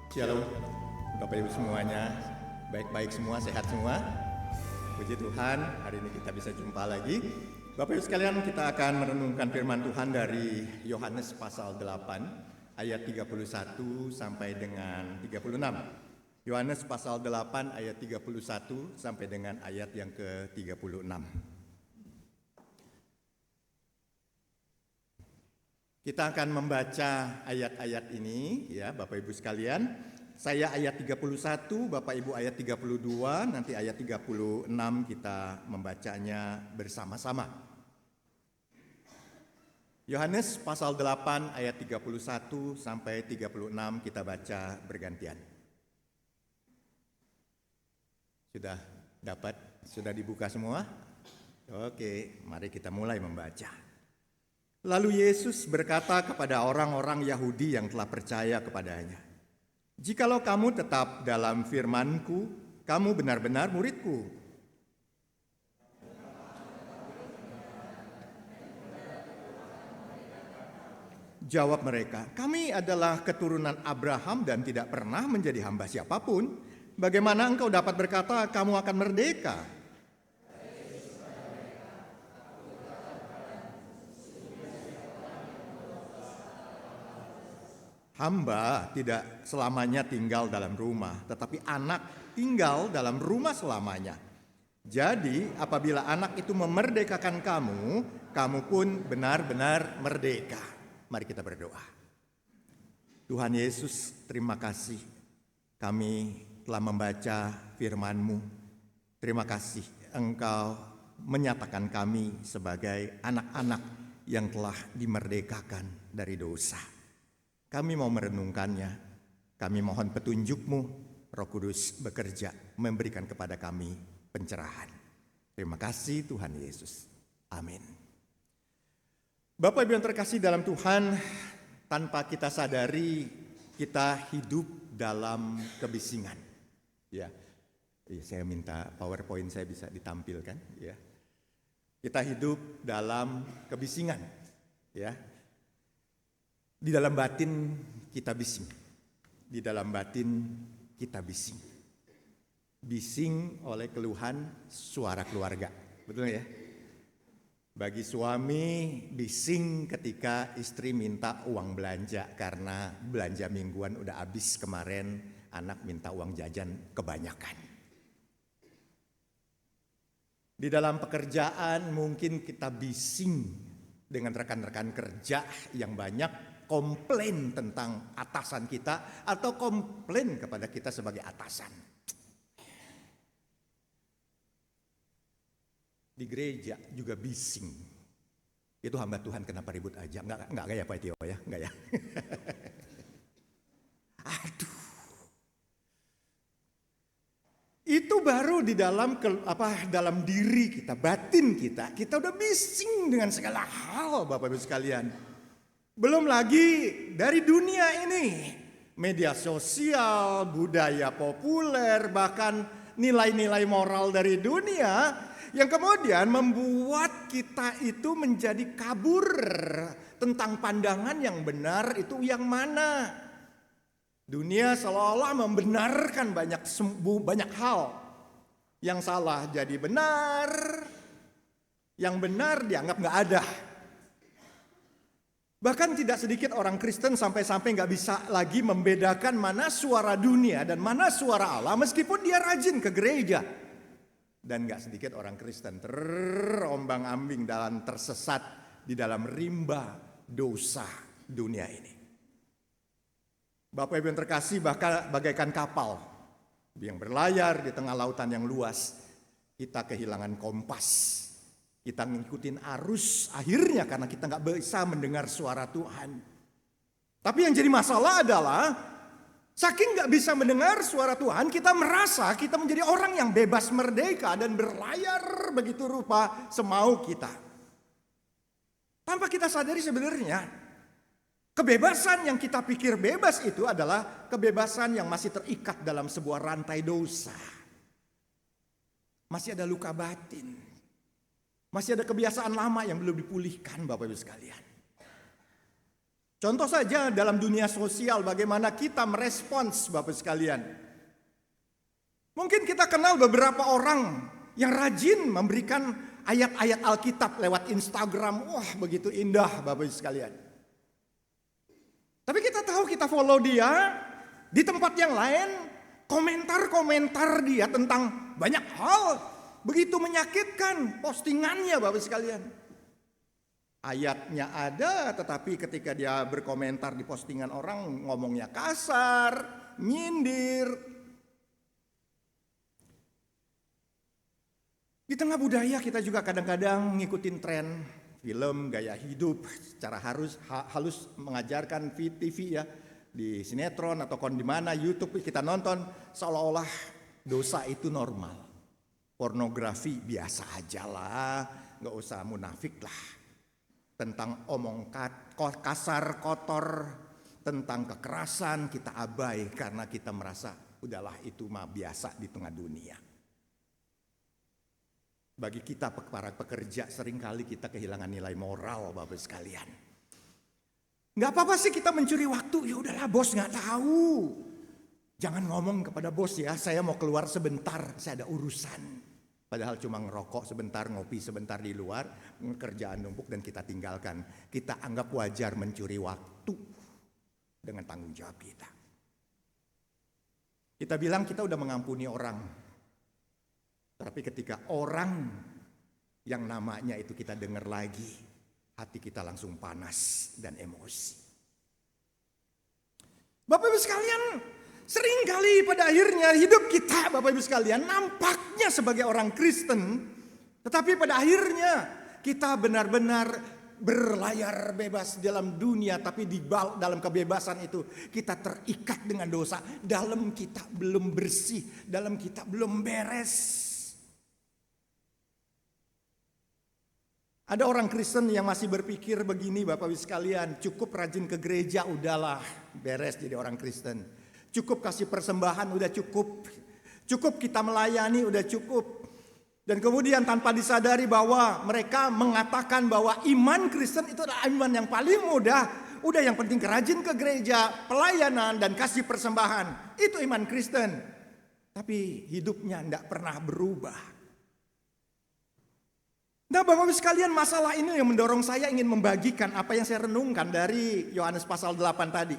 Shalom, Bapak Ibu semuanya, baik-baik semua, sehat semua. Puji Tuhan, hari ini kita bisa jumpa lagi. Bapak Ibu sekalian, kita akan merenungkan firman Tuhan dari Yohanes pasal 8 ayat 31 sampai dengan 36. Yohanes pasal 8 ayat 31 sampai dengan ayat yang ke-36. Kita akan membaca ayat-ayat ini ya Bapak Ibu sekalian. Saya ayat 31, Bapak Ibu ayat 32, nanti ayat 36 kita membacanya bersama-sama. Yohanes pasal 8 ayat 31 sampai 36 kita baca bergantian. Sudah dapat? Sudah dibuka semua? Oke, mari kita mulai membaca. Lalu Yesus berkata kepada orang-orang Yahudi yang telah percaya kepadanya, "Jikalau kamu tetap dalam firman-Ku, kamu benar-benar murid-Ku. Jawab mereka, "Kami adalah keturunan Abraham dan tidak pernah menjadi hamba siapapun. Bagaimana engkau dapat berkata kamu akan merdeka?" Hamba tidak selamanya tinggal dalam rumah, tetapi anak tinggal dalam rumah selamanya. Jadi apabila anak itu memerdekakan kamu, kamu pun benar-benar merdeka. Mari kita berdoa. Tuhan Yesus, terima kasih kami telah membaca firman-Mu. Terima kasih Engkau menyatakan kami sebagai anak-anak yang telah dimerdekakan dari dosa. Kami mau merenungkannya, kami mohon petunjuk-Mu, Roh Kudus bekerja, memberikan kepada kami pencerahan. Terima kasih Tuhan Yesus. Amin. Bapak Ibu yang terkasih dalam Tuhan, tanpa kita sadari, kita hidup dalam kebisingan. Ya, saya minta PowerPoint saya bisa ditampilkan. Ya, kita hidup dalam kebisingan. Ya. Di dalam batin kita bising. Di dalam batin kita bising. Bising oleh keluhan suara keluarga. Betul ya? Bagi suami bising ketika istri minta uang belanja karena belanja mingguan udah habis kemarin, anak minta uang jajan kebanyakan. Di dalam pekerjaan mungkin kita bising dengan rekan-rekan kerja yang banyak komplain tentang atasan kita atau komplain kepada kita sebagai atasan. Di gereja juga bising. Itu hamba Tuhan kenapa ribut aja? Enggak ya Pak Tio ya? Enggak ya? Aduh. Itu baru di dalam dalam diri kita, batin kita. Kita udah bising dengan segala hal Bapak Ibu sekalian. Belum lagi dari dunia ini, media sosial, budaya populer, bahkan nilai-nilai moral dari dunia yang kemudian membuat kita itu menjadi kabur tentang pandangan yang benar itu yang mana. Dunia seolah-olah membenarkan banyak hal. Yang salah jadi benar, yang benar dianggap nggak ada. Bahkan tidak sedikit orang Kristen sampai-sampai nggak bisa lagi membedakan mana suara dunia dan mana suara Allah meskipun dia rajin ke gereja. Dan nggak sedikit orang Kristen terombang-ambing dan tersesat di dalam rimba dosa dunia ini. Bapak Ibu yang terkasih, bahkan bagaikan kapal yang berlayar di tengah lautan yang luas, kita kehilangan kompas. Kita ngikutin arus akhirnya karena kita nggak bisa mendengar suara Tuhan. Tapi yang jadi masalah adalah saking nggak bisa mendengar suara Tuhan, kita merasa kita menjadi orang yang bebas merdeka dan berlayar begitu rupa semau kita. Tanpa kita sadari sebenarnya kebebasan yang kita pikir bebas itu adalah kebebasan yang masih terikat dalam sebuah rantai dosa. Masih ada luka batin. Masih ada kebiasaan lama yang belum dipulihkan Bapak Ibu sekalian. Contoh saja dalam dunia sosial bagaimana kita merespons Bapak sekalian. Mungkin kita kenal beberapa orang yang rajin memberikan ayat-ayat Alkitab lewat Instagram. Wah, begitu indah Bapak sekalian. Tapi kita tahu, kita follow dia di tempat yang lain, komentar-komentar dia tentang banyak hal begitu menyakitkan postingannya Bapak sekalian. Ayatnya ada, tetapi ketika dia berkomentar di postingan orang ngomongnya kasar, nyindir. Di tengah budaya kita juga kadang-kadang ngikutin tren film, gaya hidup secara halus mengajarkan TV ya, di sinetron atau di mana YouTube kita nonton seolah-olah dosa itu normal. Pornografi biasa aja lah, nggak usah munafik lah. Tentang omong kasar, kotor, tentang kekerasan kita abai karena kita merasa udahlah itu mah biasa di tengah dunia. Bagi kita para pekerja seringkali kita kehilangan nilai moral Bapak sekalian. Nggak apa-apa sih kita mencuri waktu, ya udahlah bos nggak tahu. Jangan ngomong kepada bos ya, saya mau keluar sebentar, saya ada urusan. Padahal cuma ngerokok sebentar, ngopi sebentar di luar, kerjaan numpuk dan kita tinggalkan. Kita anggap wajar mencuri waktu dengan tanggung jawab kita. Kita bilang kita udah mengampuni orang. Tapi ketika orang yang namanya itu kita dengar lagi, hati kita langsung panas dan emosi. Bapak Ibu sekalian, seringkali pada akhirnya hidup kita Bapak Ibu sekalian nampaknya sebagai orang Kristen. Tetapi pada akhirnya kita benar-benar berlayar bebas dalam dunia. Tapi di dalam kebebasan itu kita terikat dengan dosa. Dalam kita belum bersih, dalam kita belum beres. Ada orang Kristen yang masih berpikir begini Bapak Ibu sekalian, cukup rajin ke gereja udahlah beres jadi orang Kristen. Cukup kasih persembahan udah cukup. Cukup kita melayani udah cukup. Dan kemudian tanpa disadari bahwa mereka mengatakan bahwa iman Kristen itu adalah iman yang paling mudah. Udah yang penting rajin ke gereja, pelayanan dan kasih persembahan. Itu iman Kristen. Tapi hidupnya tidak pernah berubah. Nah Bapak-Ibu sekalian, masalah ini yang mendorong saya ingin membagikan apa yang saya renungkan dari Yohanes pasal 8 tadi.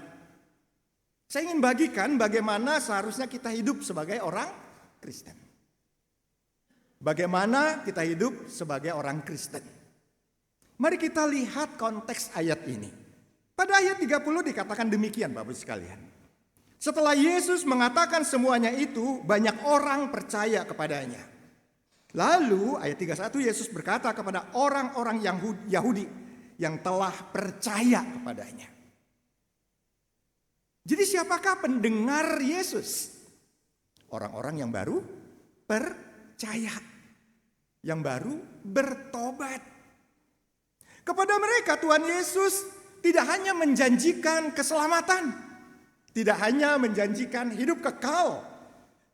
Saya ingin bagikan bagaimana seharusnya kita hidup sebagai orang Kristen. Bagaimana kita hidup sebagai orang Kristen. Mari kita lihat konteks ayat ini. Pada ayat 30 dikatakan demikian Bapak-Ibu sekalian. Setelah Yesus mengatakan semuanya itu, banyak orang percaya kepadanya. Lalu ayat 31 Yesus berkata kepada orang-orang Yahudi yang telah percaya kepadanya. Jadi siapakah pendengar Yesus? Orang-orang yang baru percaya. Yang baru bertobat. Kepada mereka Tuhan Yesus tidak hanya menjanjikan keselamatan. Tidak hanya menjanjikan hidup kekal.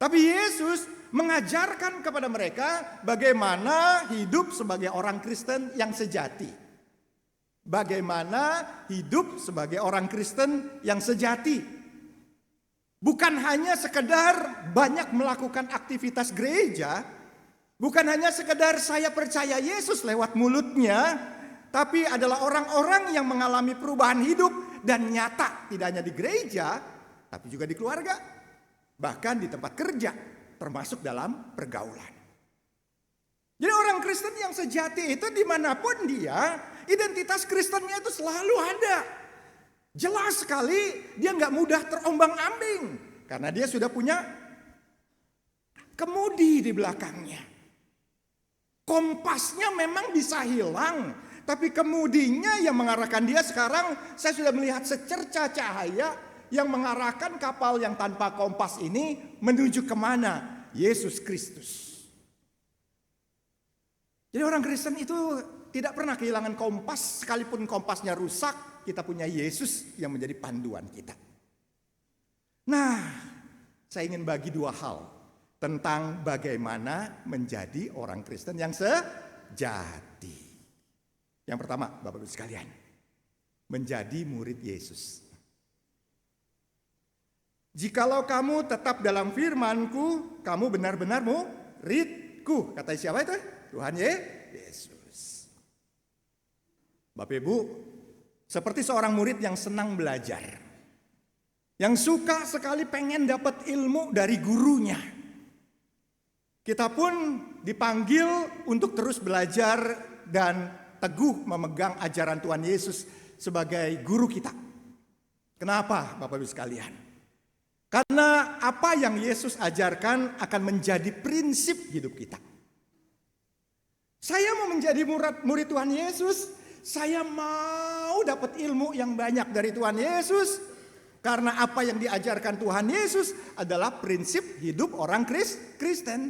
Tapi Yesus mengajarkan kepada mereka bagaimana hidup sebagai orang Kristen yang sejati. Bagaimana hidup sebagai orang Kristen yang sejati. Bukan hanya sekedar banyak melakukan aktivitas gereja. Bukan hanya sekedar saya percaya Yesus lewat mulutnya. Tapi adalah orang-orang yang mengalami perubahan hidup dan nyata. Tidak hanya di gereja, tapi juga di keluarga. Bahkan di tempat kerja. Termasuk dalam pergaulan. Jadi orang Kristen yang sejati itu dimanapun dia, identitas Kristennya itu selalu ada. Jelas sekali dia nggak mudah terombang ambing. Karena dia sudah punya kemudi di belakangnya. Kompasnya memang bisa hilang. Tapi kemudinya yang mengarahkan dia sekarang, saya sudah melihat secerca cahaya yang mengarahkan kapal yang tanpa kompas ini menuju kemana? Yesus Kristus. Jadi orang Kristen itu tidak pernah kehilangan kompas. Sekalipun kompasnya rusak, kita punya Yesus yang menjadi panduan kita. Nah, saya ingin bagi dua hal tentang bagaimana menjadi orang Kristen yang sejati. Yang pertama, Bapak-Ibu sekalian, menjadi murid Yesus. Jikalau kamu tetap dalam firman-Ku, kamu benar-benar murid-Ku. Kata siapa itu? Tuhan Yesus. Bapak Ibu, seperti seorang murid yang senang belajar. Yang suka sekali pengen dapat ilmu dari gurunya. Kita pun dipanggil untuk terus belajar dan teguh memegang ajaran Tuhan Yesus sebagai guru kita. Kenapa Bapak Ibu sekalian? Karena apa yang Yesus ajarkan akan menjadi prinsip hidup kita. Saya mau menjadi murid Tuhan Yesus, saya mau dapat ilmu yang banyak dari Tuhan Yesus. Karena apa yang diajarkan Tuhan Yesus adalah prinsip hidup orang Kristen.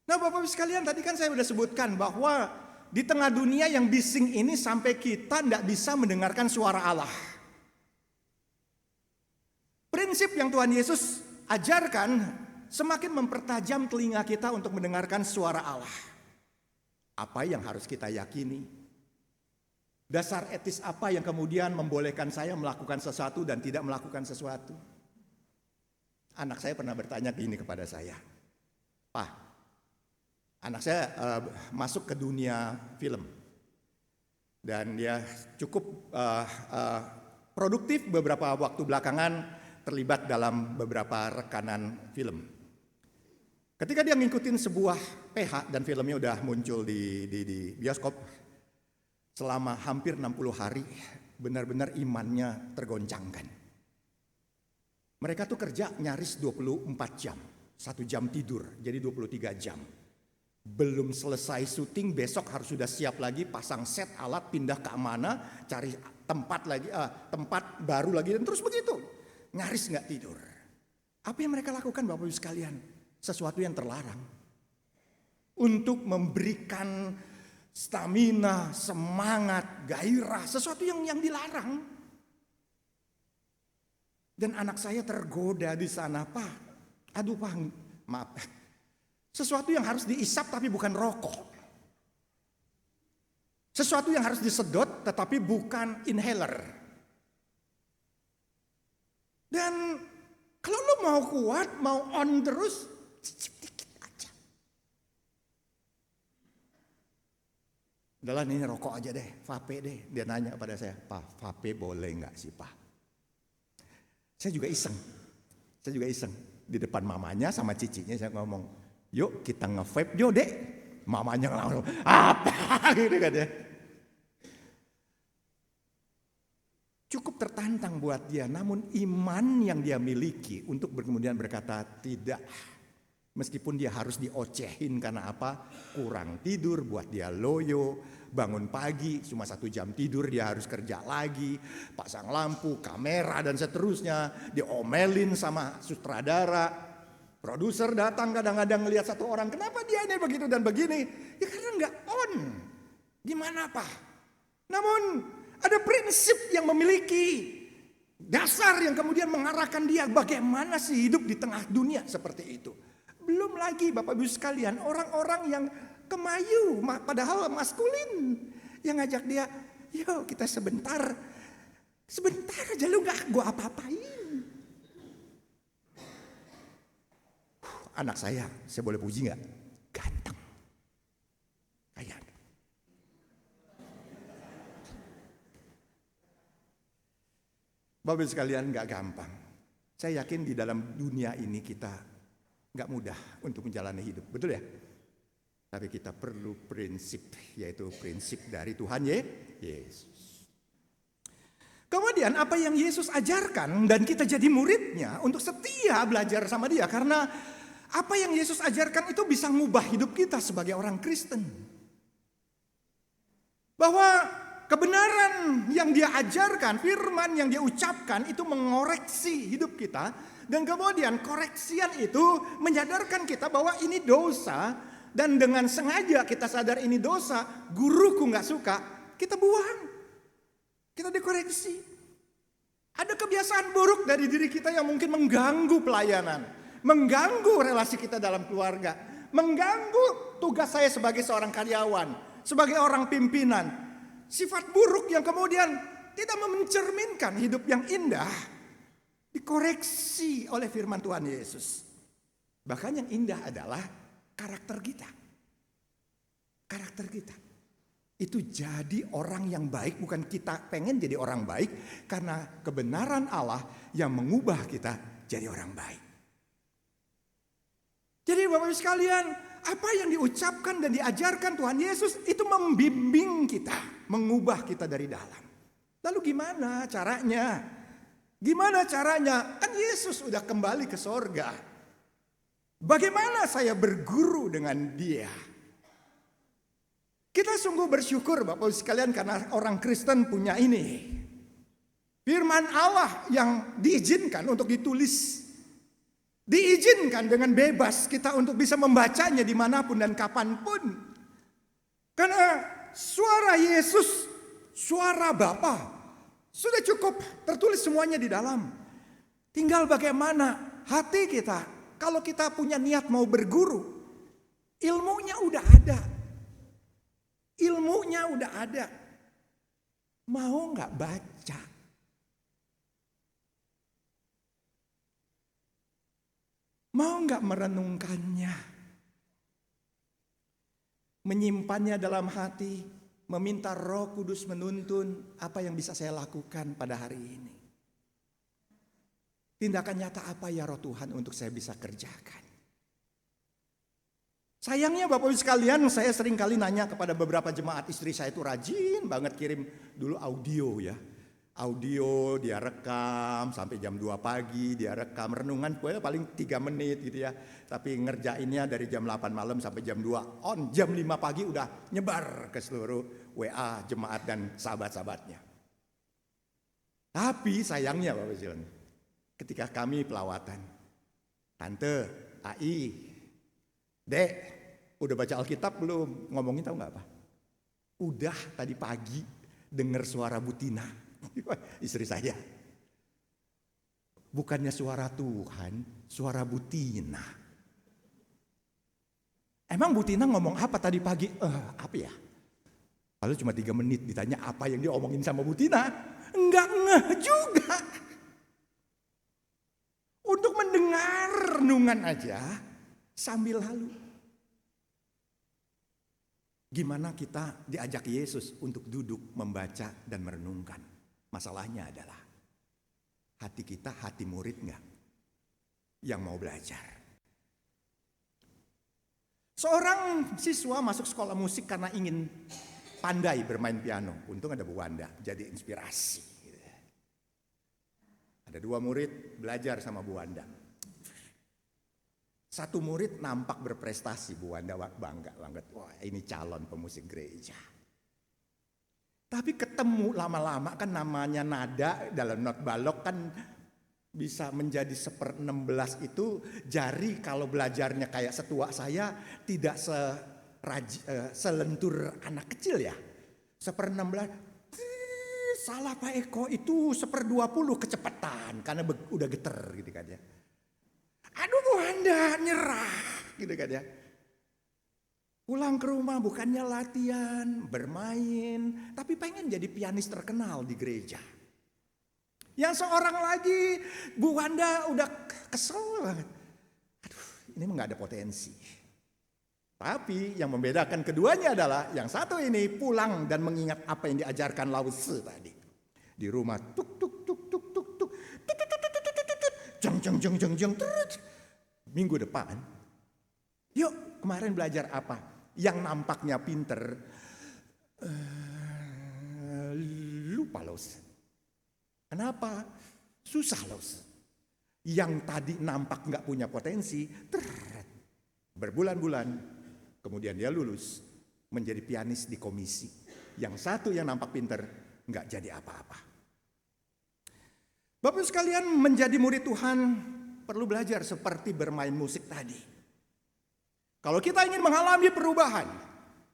Nah Bapak-Ibu sekalian, tadi kan saya sudah sebutkan bahwa di tengah dunia yang bising ini sampai kita tidak bisa mendengarkan suara Allah. Prinsip yang Tuhan Yesus ajarkan semakin mempertajam telinga kita untuk mendengarkan suara Allah. Apa yang harus kita yakini? Dasar etis apa yang kemudian membolehkan saya melakukan sesuatu dan tidak melakukan sesuatu? Anak saya pernah bertanya gini kepada saya, Pak, anak saya masuk ke dunia film dan dia cukup produktif beberapa waktu belakangan terlibat dalam beberapa rekanan film. Ketika dia ngikutin sebuah PH dan filmnya udah muncul di bioskop, selama hampir 60 hari benar-benar imannya tergoncangkan. Mereka tuh kerja nyaris 24 jam, 1 jam tidur, jadi 23 jam. Belum selesai syuting, besok harus sudah siap lagi, pasang set alat, pindah ke mana, cari tempat lagi, tempat baru lagi, dan terus begitu. Nyaris nggak tidur. Apa yang mereka lakukan Bapak Ibu sekalian? Sesuatu yang terlarang. Untuk memberikan stamina, semangat, gairah, sesuatu yang dilarang. Dan anak saya tergoda di sana, Pak. Aduh Pak, maaf. Sesuatu yang harus diisap tapi bukan rokok. Sesuatu yang harus disedot tetapi bukan inhaler. Dan kalau lo mau kuat, mau on terus, cicip dikit aja. Udahlah ini rokok aja deh, vape deh. Dia nanya pada saya, Pak, vape boleh nggak sih Pak? Saya juga iseng. Di depan mamanya sama cicinya saya ngomong, yuk kita nge-vape yuk dek. Mamanya ngomong, apa gitu kan ya. Cukup tertantang buat dia, namun iman yang dia miliki untuk kemudian berkata tidak. Meskipun dia harus diocehin karena apa? Kurang tidur, buat dia loyo, bangun pagi cuma 1 jam tidur, dia harus kerja lagi, pasang lampu, kamera dan seterusnya, diomelin sama sutradara. Produser datang kadang-kadang ngelihat satu orang, kenapa dia ini begitu dan begini? Ya karena nggak on. Gimana Pak? Namun ada prinsip yang memiliki dasar yang kemudian mengarahkan dia bagaimana sih hidup di tengah dunia seperti itu. Belum lagi Bapak Ibu sekalian, orang-orang yang kemayu padahal maskulin yang ngajak dia, yuk kita sebentar aja lu gak gue apa-apain. Anak saya boleh puji gak? Ganteng. Kayak Bapak Ibu sekalian, gak gampang. Saya yakin di dalam dunia ini kita gak mudah untuk menjalani hidup, betul ya? Tapi kita perlu prinsip, yaitu prinsip dari Tuhan Yesus. Kemudian apa yang Yesus ajarkan dan kita jadi muridnya untuk setia belajar sama dia. Karena apa yang Yesus ajarkan itu bisa mengubah hidup kita sebagai orang Kristen. Bahwa kebenaran yang dia ajarkan, firman yang dia ucapkan itu mengoreksi hidup kita. Dan kemudian koreksian itu menyadarkan kita bahwa ini dosa. Dan dengan sengaja kita sadar ini dosa, guruku gak suka, kita buang. Kita dikoreksi. Ada kebiasaan buruk dari diri kita yang mungkin mengganggu pelayanan. Mengganggu relasi kita dalam keluarga. Mengganggu tugas saya sebagai seorang karyawan. sebagai orang pimpinan. Sifat buruk yang kemudian tidak mencerminkan hidup yang indah dikoreksi oleh firman Tuhan Yesus. Bahkan yang indah adalah karakter kita. Karakter kita. Itu jadi orang yang baik, bukan kita pengen jadi orang baik, karena kebenaran Allah yang mengubah kita jadi orang baik. Jadi Bapak Ibu sekalian, apa yang diucapkan dan diajarkan Tuhan Yesus itu membimbing kita, mengubah kita dari dalam. Lalu gimana caranya? Gimana caranya? Kan Yesus udah kembali ke sorga. Bagaimana saya berguru dengan dia? Kita sungguh bersyukur Bapak Ibu sekalian karena orang Kristen punya ini. Firman Allah yang diizinkan untuk ditulis. Diizinkan dengan bebas kita untuk bisa membacanya dimanapun dan kapanpun. Karena suara Yesus, suara Bapa sudah cukup tertulis semuanya di dalam. Tinggal bagaimana hati kita. Kalau kita punya niat mau berguru, ilmunya udah ada. Ilmunya udah ada. Mau nggak baca? Mau nggak merenungkannya? Menyimpannya dalam hati, meminta Roh Kudus menuntun apa yang bisa saya lakukan pada hari ini. Tindakan nyata apa ya Roh Tuhan untuk saya bisa kerjakan? Sayangnya Bapak Ibu sekalian, saya sering kali nanya kepada beberapa jemaat, istri saya itu rajin banget kirim dulu audio ya. Audio dia rekam sampai jam 2 pagi, dia rekam renungan paling 3 menit gitu ya. Tapi ngerjainnya dari jam 8 malam sampai jam 2. On jam 5 pagi udah nyebar ke seluruh WA jemaat dan sahabat-sahabatnya. Tapi sayangnya Bapak Ibu sekalian, ketika kami pelawatan, Tante, Ai, Dek, udah baca Alkitab belum? Ngomongin tahu nggak apa? Udah tadi pagi dengar suara Butina, istri saya. Bukannya suara Tuhan, suara Butina. Emang Butina ngomong apa tadi pagi? Apa ya? Lalu cuma 3 menit ditanya apa yang dia omongin sama Butina. Enggak ngeh juga. Untuk mendengar renungan aja sambil lalu. Gimana kita diajak Yesus untuk duduk, membaca dan merenungkan. Masalahnya adalah hati kita hati murid enggak? Yang mau belajar. Seorang siswa masuk sekolah musik karena ingin pandai bermain piano. Untung ada Bu Wanda, jadi inspirasi. Ada 2 murid belajar sama Bu Wanda. Satu murid nampak berprestasi, Bu Wanda bangga banget. Wah, ini calon pemusik gereja. Tapi ketemu lama-lama kan namanya nada dalam not balok kan bisa menjadi 1/16 itu jari kalau belajarnya kayak setua saya tidak selentur anak kecil ya. 1/16 salah Pak Eko itu 1/20 kecepatan karena udah geter gitu kan ya. Aduh Bu Wanda nyerah gitu kan ya. Pulang ke rumah bukannya latihan, bermain, tapi pengen jadi pianis terkenal di gereja. Yang seorang lagi Bu Wanda udah kesel banget. Aduh ini mah gak ada potensi. Tapi yang membedakan keduanya adalah yang satu ini pulang dan mengingat apa yang diajarkan Lao Tzu tadi. Di rumah tuk tuk tuk tuk tuk tuk tuk tuk tuk tuk tuk tuk jeng jeng jeng jeng jeng. Minggu depan, yuk kemarin belajar apa? Yang nampaknya pinter, lupa los. Kenapa? Susah los. Yang tadi nampak nggak punya potensi, berbulan-bulan, kemudian dia lulus menjadi pianis di komisi. Yang satu yang nampak pinter nggak jadi apa-apa. Bapak sekalian, menjadi murid Tuhan perlu belajar seperti bermain musik tadi. Kalau kita ingin mengalami perubahan,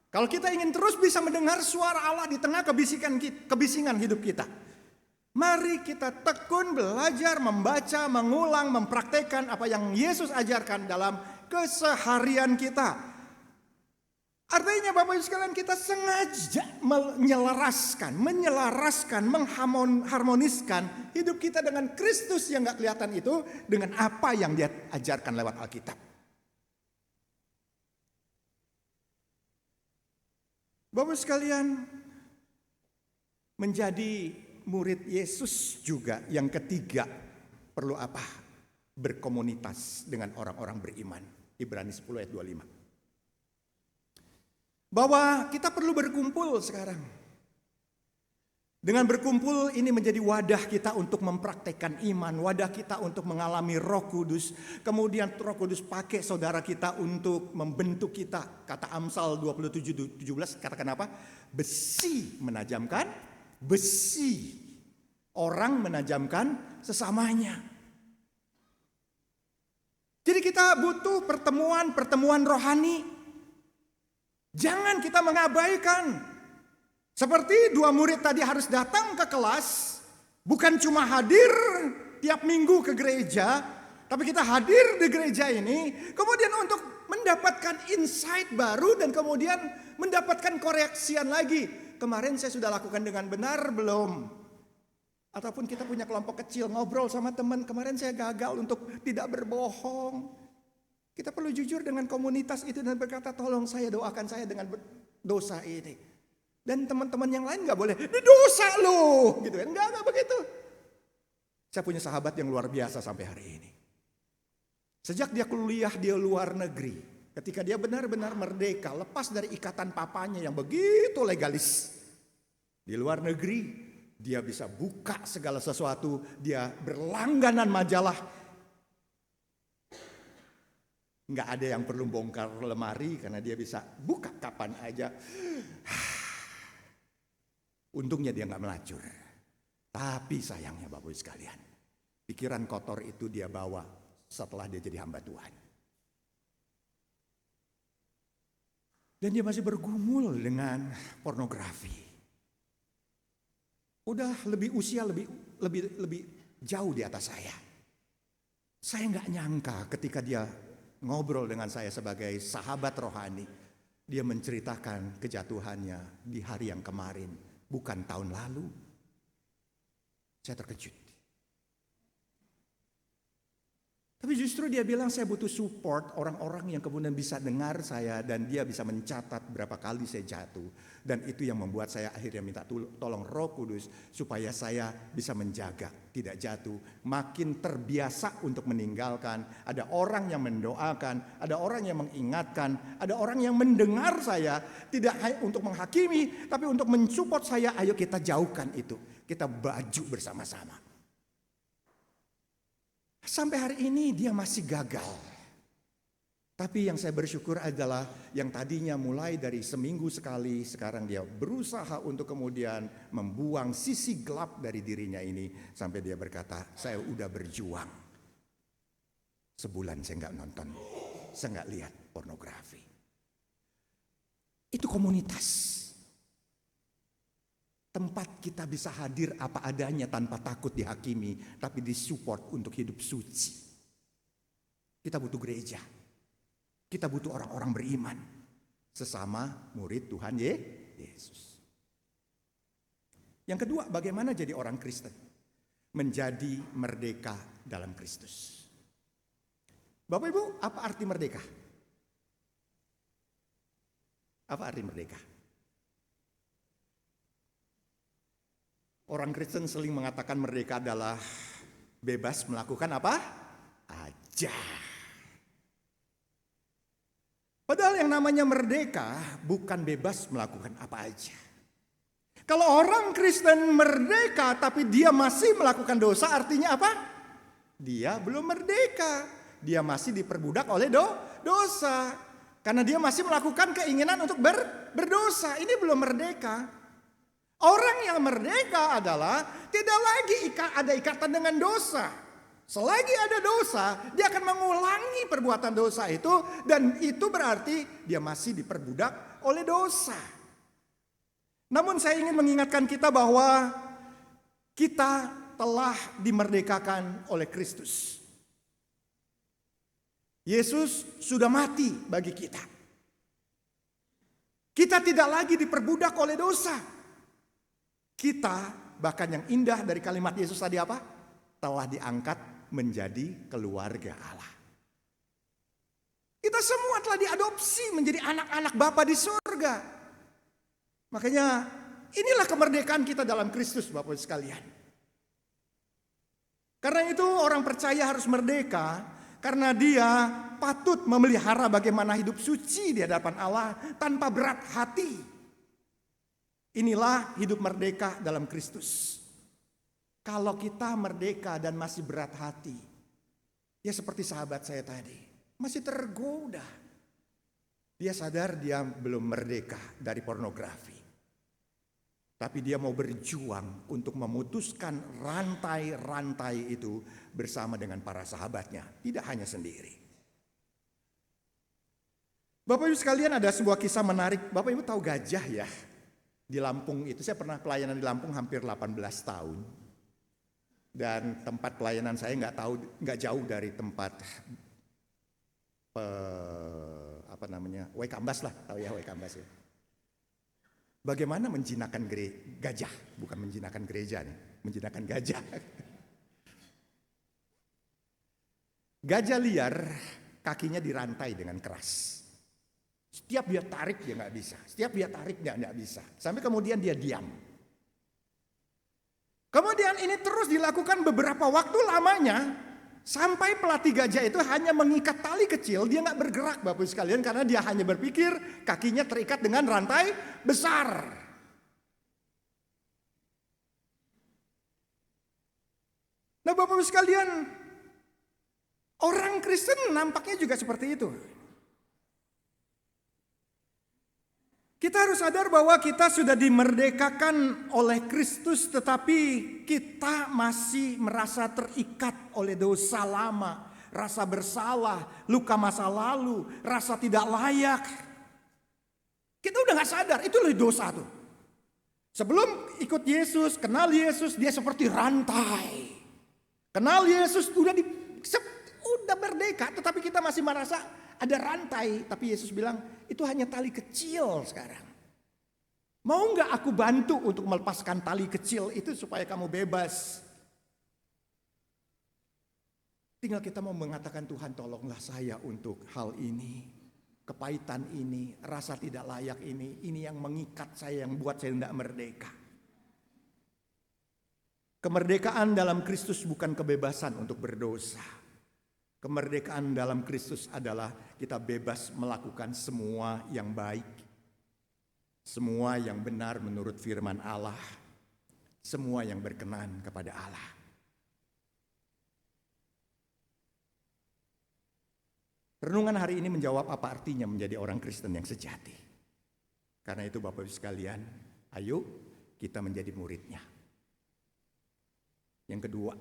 kalau kita ingin terus bisa mendengar suara Allah di tengah kebisingan hidup kita, mari kita tekun belajar, membaca, mengulang, mempraktekkan apa yang Yesus ajarkan dalam keseharian kita. Artinya Bapak Ibu sekalian, kita sengaja menyelaraskan, mengharmoniskan hidup kita dengan Kristus yang gak kelihatan itu dengan apa yang dia ajarkan lewat Alkitab. Bapak Ibu sekalian, menjadi murid Yesus juga yang ketiga perlu apa? Berkomunitas dengan orang-orang beriman. Ibrani 10 ayat 25. Bahwa kita perlu berkumpul sekarang. Dengan berkumpul ini menjadi wadah kita untuk mempraktekkan iman, wadah kita untuk mengalami Roh Kudus. Kemudian Roh Kudus pakai saudara kita untuk membentuk kita. Kata Amsal 27:17 katakan apa? Besi menajamkan besi. Orang menajamkan sesamanya. Jadi kita butuh pertemuan rohani. Jangan kita mengabaikan. Seperti dua murid tadi harus datang ke kelas. Bukan cuma hadir tiap minggu ke gereja. Tapi kita hadir di gereja ini. Kemudian untuk mendapatkan insight baru. Dan kemudian mendapatkan koreksian lagi. Kemarin saya sudah lakukan dengan benar belum? Ataupun kita punya kelompok kecil ngobrol sama teman. Kemarin saya gagal untuk tidak berbohong. Kita perlu jujur dengan komunitas itu dan berkata, tolong saya doakan saya dengan dosa ini. Dan teman-teman yang lain gak boleh, dosa loh. Gitu kan, enggak begitu. Saya punya sahabat yang luar biasa sampai hari ini. Sejak dia kuliah di luar negeri, ketika dia benar-benar merdeka, lepas dari ikatan papanya yang begitu legalis. Di luar negeri, dia bisa buka segala sesuatu, dia berlangganan majalah. Nggak ada yang perlu bongkar lemari karena dia bisa buka kapan aja. Untungnya dia nggak melacur. Tapi sayangnya Bapak Ibu sekalian, pikiran kotor itu dia bawa setelah dia jadi hamba Tuhan. Dan dia masih bergumul dengan pornografi. Udah usia lebih jauh di atas saya. Saya nggak nyangka ketika dia ngobrol dengan saya sebagai sahabat rohani. Dia menceritakan kejatuhannya di hari yang kemarin. Bukan tahun lalu. Saya terkejut. Tapi justru dia bilang saya butuh support orang-orang yang kemudian bisa dengar saya. Dan dia bisa mencatat berapa kali saya jatuh. Dan itu yang membuat saya akhirnya minta tolong Roh Kudus. Supaya saya bisa menjaga, tidak jatuh. Makin terbiasa untuk meninggalkan. Ada orang yang mendoakan. Ada orang yang mengingatkan. Ada orang yang mendengar saya. Tidak untuk menghakimi. Tapi untuk mensupport saya. Ayo kita jauhkan itu. Kita baju bersama-sama. Sampai hari ini dia masih gagal. Tapi yang saya bersyukur adalah yang tadinya mulai dari seminggu sekali, sekarang dia berusaha untuk kemudian membuang sisi gelap dari dirinya ini. Sampai dia berkata, saya udah berjuang. Sebulan saya nggak nonton, saya nggak lihat pornografi. Itu komunitas. Tempat kita bisa hadir apa adanya tanpa takut dihakimi. Tapi disupport untuk hidup suci. Kita butuh gereja. Kita butuh orang-orang beriman. Sesama murid Tuhan Yesus. Yang kedua, bagaimana jadi orang Kristen? Menjadi merdeka dalam Kristus. Bapak Ibu, apa arti merdeka? Apa arti merdeka? Orang Kristen sering mengatakan merdeka adalah bebas melakukan apa aja. Padahal yang namanya merdeka bukan bebas melakukan apa aja. Kalau orang Kristen merdeka tapi dia masih melakukan dosa, artinya apa? Dia belum merdeka. Dia masih diperbudak oleh dosa. Karena dia masih melakukan keinginan untuk berdosa. Ini belum merdeka. Orang yang merdeka adalah tidak lagi ada ikatan dengan dosa. Selagi ada dosa, dia akan mengulangi perbuatan dosa itu. Dan itu berarti dia masih diperbudak oleh dosa. Namun saya ingin mengingatkan kita bahwa kita telah dimerdekakan oleh Kristus. Yesus sudah mati bagi kita. Kita tidak lagi diperbudak oleh dosa. Kita, bahkan yang indah dari kalimat Yesus tadi apa? Telah diangkat menjadi keluarga Allah. Kita semua telah diadopsi menjadi anak-anak Bapa di surga. Makanya inilah kemerdekaan kita dalam Kristus, Bapak Ibu sekalian. Karena itu orang percaya harus merdeka, karena dia patut memelihara bagaimana hidup suci di hadapan Allah tanpa berat hati. Inilah hidup merdeka dalam Kristus. Kalau kita merdeka dan masih berat hati, ya seperti sahabat saya tadi, masih tergoda. Dia sadar dia belum merdeka dari pornografi. Tapi dia mau berjuang untuk memutuskan rantai-rantai itu bersama dengan para sahabatnya. Tidak hanya sendiri. Bapak Ibu sekalian, ada sebuah kisah menarik. Bapak Ibu tahu gajah ya? Di Lampung itu, saya pernah pelayanan di Lampung hampir 18 tahun. Dan tempat pelayanan saya nggak jauh dari tempat Waikambas lah, tahu ya Waikambas ya. Bagaimana menjinakkan gajah, bukan menjinakkan gereja nih, menjinakkan gajah. Gajah liar kakinya dirantai dengan keras. Setiap dia tarik dia nggak bisa, setiap dia tarik dia nggak bisa, sampai kemudian dia diam. Kemudian ini terus dilakukan beberapa waktu lamanya, sampai pelatih gajah itu hanya mengikat tali kecil, dia nggak bergerak Bapak Ibu sekalian, karena dia hanya berpikir kakinya terikat dengan rantai besar. Nah Bapak Ibu sekalian, orang Kristen nampaknya juga seperti itu. Kita harus sadar bahwa kita sudah dimerdekakan oleh Kristus, tetapi kita masih merasa terikat oleh dosa lama, rasa bersalah, luka masa lalu, rasa tidak layak. Kita udah gak sadar, itu loh dosa tuh. Sebelum ikut Yesus, kenal Yesus, dia seperti rantai. Kenal Yesus, udah merdeka, tetapi kita masih merasa ada rantai. Tapi Yesus bilang, itu hanya tali kecil sekarang. Mau gak aku bantu untuk melepaskan tali kecil itu supaya kamu bebas? Tinggal kita mau mengatakan, Tuhan tolonglah saya untuk hal ini. Kepahitan ini, rasa tidak layak ini yang mengikat saya, yang buat saya tidak merdeka. Kemerdekaan dalam Kristus bukan kebebasan untuk berdosa. Kemerdekaan dalam Kristus adalah kita bebas melakukan semua yang baik, semua yang benar menurut firman Allah, semua yang berkenan kepada Allah. Renungan hari ini menjawab apa artinya menjadi orang Kristen yang sejati. Karena itu Bapak Ibu sekalian, ayo kita menjadi muridnya. Yang kedua,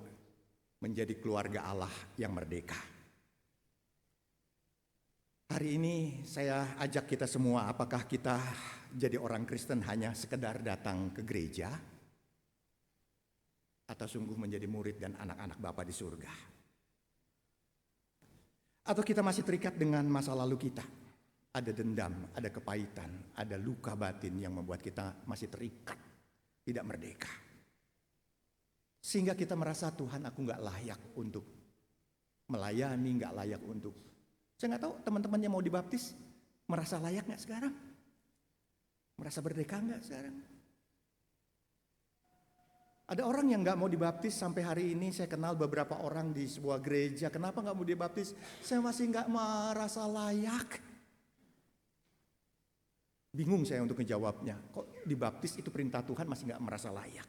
menjadi keluarga Allah yang merdeka. Hari ini saya ajak kita semua, apakah kita jadi orang Kristen hanya sekedar datang ke gereja? Atau sungguh menjadi murid dan anak-anak Bapa di surga? Atau kita masih terikat dengan masa lalu kita? Ada dendam, ada kepahitan, ada luka batin yang membuat kita masih terikat, tidak merdeka. Sehingga kita merasa, Tuhan aku gak layak untuk melayani, gak layak untuk. Saya gak tahu teman-teman yang mau dibaptis, merasa layak gak sekarang? Merasa merdeka gak sekarang? Ada orang yang gak mau dibaptis sampai hari ini. Saya kenal beberapa orang di sebuah gereja. Kenapa gak mau dibaptis? Saya masih gak merasa layak. Bingung saya untuk menjawabnya. Kok dibaptis itu perintah Tuhan masih gak merasa layak?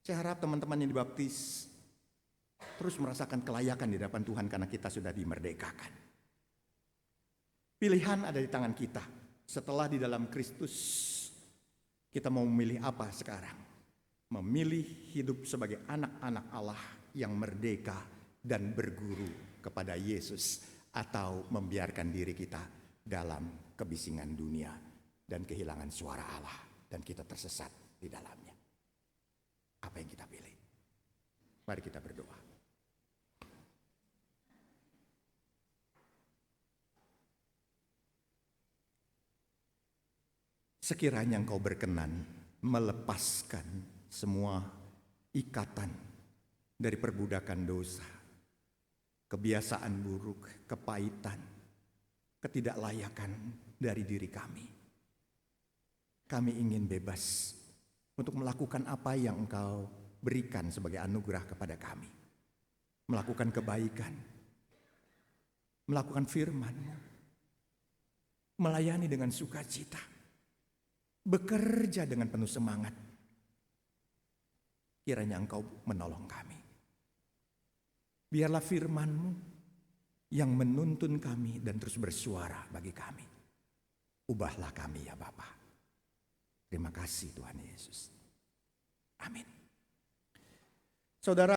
Saya harap teman-teman yang dibaptis terus merasakan kelayakan di hadapan Tuhan karena kita sudah dimerdekakan. Pilihan ada di tangan kita. Setelah di dalam Kristus, kita mau memilih apa sekarang? Memilih hidup sebagai anak-anak Allah yang merdeka dan berguru kepada Yesus, atau membiarkan diri kita dalam kebisingan dunia dan kehilangan suara Allah dan kita tersesat di dalamnya. Apa yang kita pilih? Mari kita berdoa. Sekiranya Engkau berkenan melepaskan semua ikatan dari perbudakan dosa, kebiasaan buruk, kepahitan, ketidaklayakan dari diri kami. Kami ingin bebas untuk melakukan apa yang Engkau berikan sebagai anugerah kepada kami. Melakukan kebaikan, melakukan firman-Mu, melayani dengan sukacita, bekerja dengan penuh semangat. Kiranya Engkau menolong kami. Biarlah firman-Mu yang menuntun kami dan terus bersuara bagi kami. Ubahlah kami ya Bapa. Terima kasih Tuhan Yesus. Amin. Saudara,